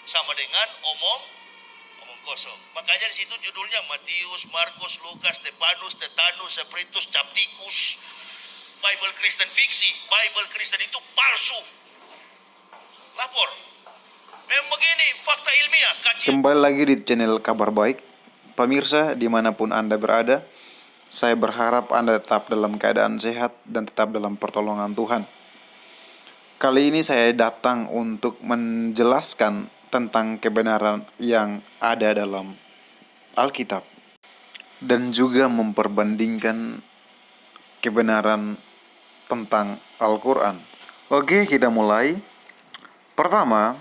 sama dengan omong kosong. Makanya di situ judulnya Matius, Markus, Lukas, Stefanus, Tetanus, Spiritus, Capticus. Bible Kristen fiksi, Bible Kristen itu palsu. Lapor. Memang begini, fakta ilmiah. Kembali lagi di channel Kabar Baik. Pemirsa, dimanapun Anda berada, saya berharap Anda tetap dalam keadaan sehat dan tetap dalam pertolongan Tuhan. Kali ini saya datang untuk menjelaskan tentang kebenaran yang ada dalam Alkitab dan juga memperbandingkan kebenaran tentang Al-Quran. Oke, kita mulai. Pertama,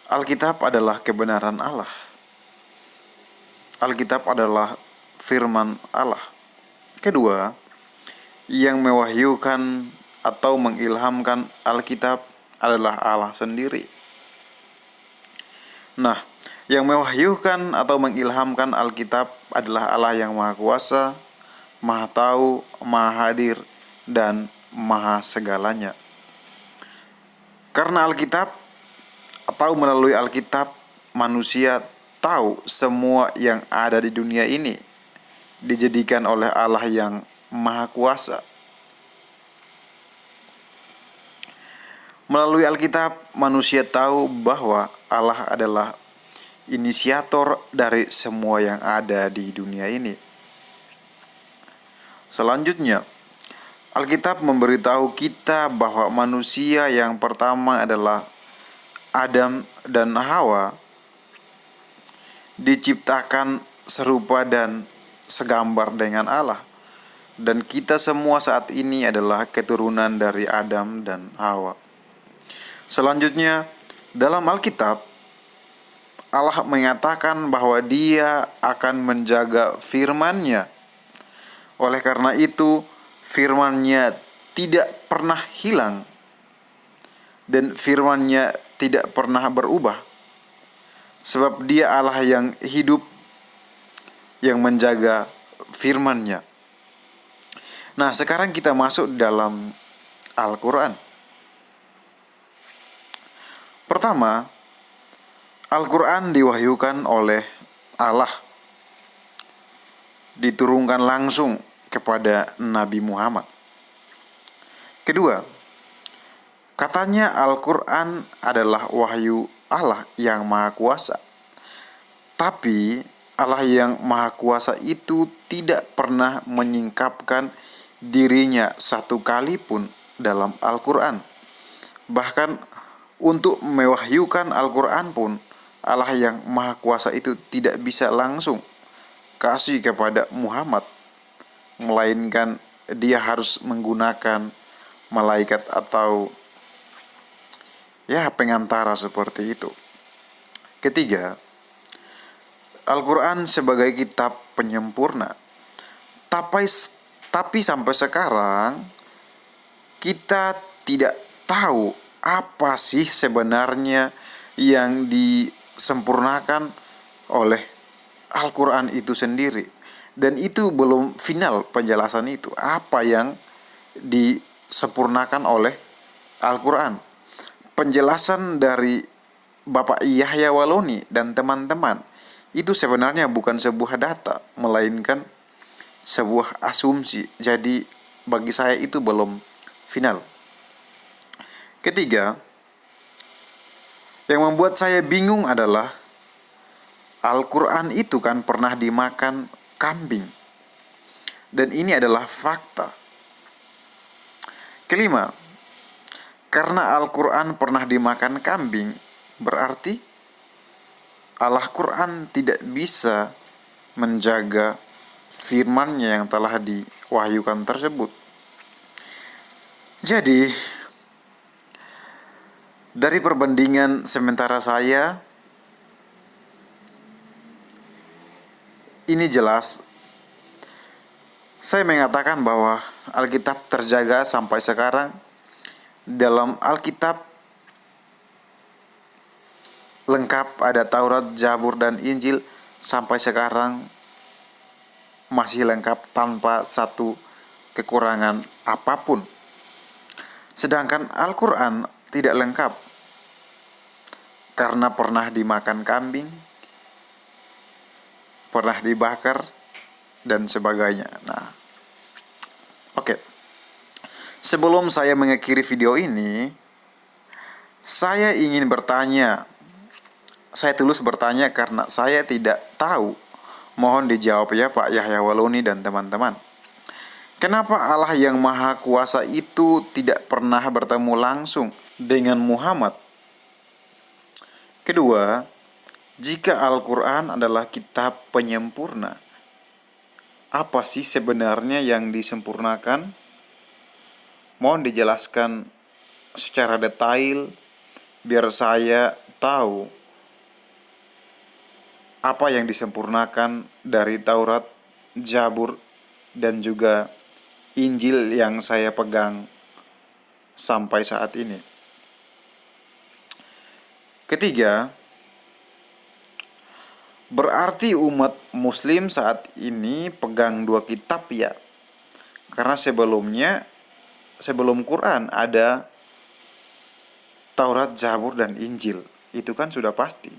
Alkitab adalah kebenaran Allah. Alkitab adalah firman Allah. Kedua, yang mewahyukan atau mengilhamkan Alkitab adalah Allah sendiri. Nah, yang mewahyukan atau mengilhamkan Alkitab adalah Allah yang Maha Kuasa, Maha Tahu, Maha Hadir, dan Maha Segalanya. Karena Alkitab atau melalui Alkitab, manusia tahu semua yang ada di dunia ini dijadikan oleh Allah yang Maha Kuasa. Melalui Alkitab, manusia tahu bahwa Allah adalah inisiator dari semua yang ada di dunia ini. Selanjutnya, Alkitab memberitahu kita bahwa manusia yang pertama adalah Adam dan Hawa diciptakan serupa dan segambar dengan Allah. Dan kita semua saat ini adalah keturunan dari Adam dan Hawa. Selanjutnya, dalam Alkitab, Allah mengatakan bahwa Dia akan menjaga firman-Nya. Oleh karena itu, firman-Nya tidak pernah hilang dan firman-Nya tidak pernah berubah. Sebab Dia Allah yang hidup, yang menjaga firman-Nya. Nah, sekarang kita masuk dalam Al-Quran. Pertama, Al-Quran diwahyukan oleh Allah, diturunkan langsung kepada Nabi Muhammad. Kedua, katanya Al-Quran adalah wahyu Allah yang Maha Kuasa. Tapi Allah yang Maha Kuasa itu tidak pernah menyingkapkan dirinya satu kali pun dalam Al-Quran. Bahkan untuk mewahyukan Al-Quran pun, Allah yang Maha Kuasa itu tidak bisa langsung kasih kepada Muhammad, melainkan dia harus menggunakan malaikat atau pengantara seperti itu. Ketiga, Al-Quran sebagai kitab penyempurna. Tapi sampai sekarang kita tidak tahu apa sih sebenarnya yang disempurnakan oleh Al-Quran itu sendiri. Dan itu belum final penjelasan itu. Apa yang disempurnakan oleh Al-Quran. Penjelasan dari Bapak Yahya Waloni dan teman-teman itu sebenarnya bukan sebuah data, melainkan sebuah asumsi. Jadi bagi saya itu belum final. Ketiga, yang membuat saya bingung adalah Al-Quran itu kan pernah dimakan kambing. Dan ini adalah fakta. Kelima, karena Al-Quran pernah dimakan kambing, berarti Al-Quran tidak bisa menjaga firman-Nya yang telah diwahyukan tersebut. Jadi, dari perbandingan sementara saya, ini jelas saya mengatakan bahwa Alkitab terjaga sampai sekarang. Dalam Alkitab lengkap ada Taurat, Zabur, dan Injil sampai sekarang masih lengkap tanpa satu kekurangan apapun. Sedangkan Al-Quran tidak lengkap. karena pernah dimakan kambing, pernah dibakar, dan sebagainya. Nah, oke. Sebelum saya mengakhiri video ini, saya ingin bertanya. Saya tulus bertanya karena saya tidak tahu. Mohon dijawab ya Pak Yahya Waluni dan teman-teman. Kenapa Allah yang Maha Kuasa itu tidak pernah bertemu langsung dengan Muhammad? Kedua, jika Al-Quran adalah kitab penyempurna, apa sih sebenarnya yang disempurnakan? Mohon dijelaskan secara detail biar saya tahu apa yang disempurnakan dari Taurat, Zabur, dan juga Injil yang saya pegang sampai saat ini. Ketiga, berarti umat muslim saat ini pegang dua kitab ya. Karena sebelum Quran ada Taurat, Zabur, dan Injil. Itu kan sudah pasti.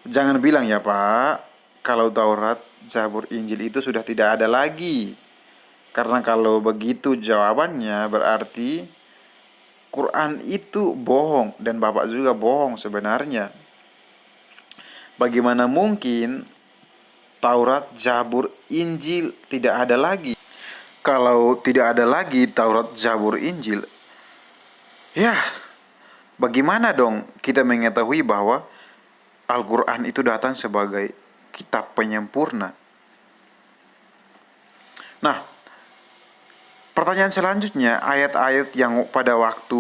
Jangan bilang ya Pak, kalau Taurat, Zabur, Injil itu sudah tidak ada lagi. Karena kalau begitu jawabannya berarti Quran itu bohong dan Bapak juga bohong sebenarnya. Bagaimana mungkin Taurat, Zabur, Injil tidak ada lagi? Kalau tidak ada lagi Taurat, Zabur, Injil, ya bagaimana dong kita mengetahui bahwa Al-Quran itu datang sebagai kitab penyempurna? Nah, pertanyaan selanjutnya, ayat-ayat yang pada waktu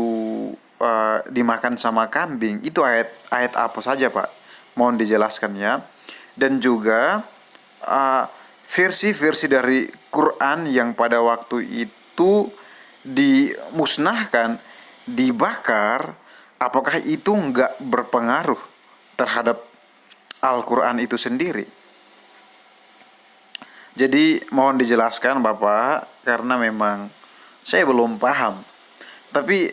dimakan sama kambing, itu ayat apa saja Pak? Mohon dijelaskan ya. Dan juga versi-versi dari Quran yang pada waktu itu dimusnahkan, dibakar, apakah itu nggak berpengaruh terhadap Al-Quran itu sendiri? Jadi mohon dijelaskan Bapak, karena memang saya belum paham. Tapi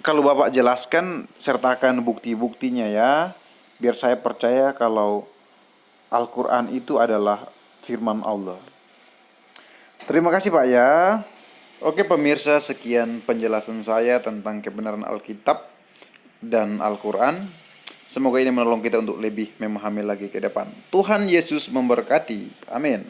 kalau Bapak jelaskan, sertakan bukti-buktinya ya, biar saya percaya kalau Al-Quran itu adalah firman Allah. Terima kasih Pak ya. Oke pemirsa, sekian penjelasan saya tentang kebenaran Alkitab dan Al-Quran. Semoga ini menolong kita untuk lebih memahami lagi ke depan. Tuhan Yesus memberkati. Amin.